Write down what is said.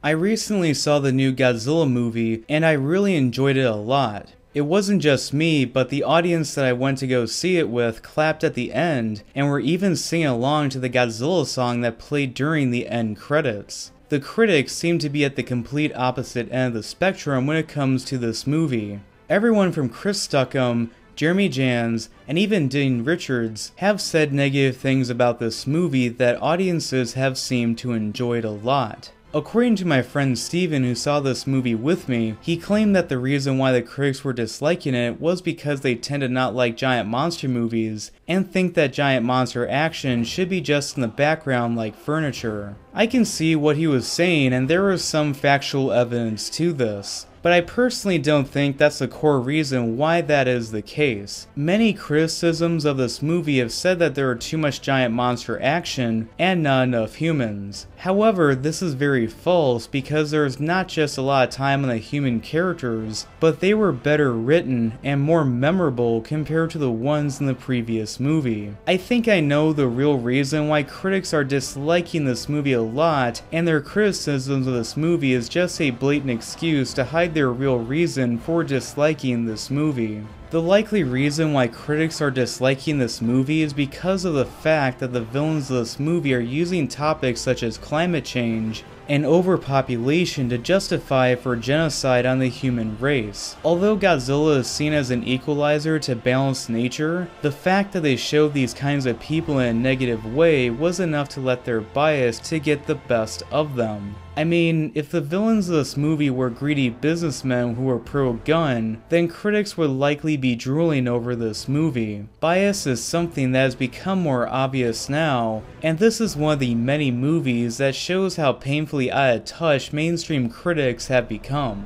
I recently saw the new Godzilla movie, and I really enjoyed it a lot. It wasn't just me, but the audience that I went to go see it with clapped at the end, and were even singing along to the Godzilla song that played during the end credits. The critics seem to be at the complete opposite end of the spectrum when it comes to this movie. Everyone from Chris Stuckham, Jeremy Jans, and even Dean Richards have said negative things about this movie that audiences have seemed to enjoy it a lot. According to my friend Steven, who saw this movie with me, he claimed that the reason why the critics were disliking it was because they tend to not like giant monster movies and think that giant monster action should be just in the background like furniture. I can see what he was saying, and there is some factual evidence to this. But I personally don't think that's the core reason why that is the case. Many criticisms of this movie have said that there are too much giant monster action and not enough humans. However, this is very false because there is not just a lot of time on the human characters, but they were better written and more memorable compared to the ones in the previous movie. I think I know the real reason why critics are disliking this movie a lot, and their criticisms of this movie is just a blatant excuse to hide their real reason for disliking this movie. The likely reason why critics are disliking this movie is because of the fact that the villains of this movie are using topics such as climate change and overpopulation to justify for genocide on the human race. Although Godzilla is seen as an equalizer to balance nature, the fact that they showed these kinds of people in a negative way was enough to let their bias to get the best of them. I mean, if the villains of this movie were greedy businessmen who were pro-gun, then critics would likely be drooling over this movie. Bias is something that has become more obvious now, and this is one of the many movies that shows how painfully out of touch mainstream critics have become.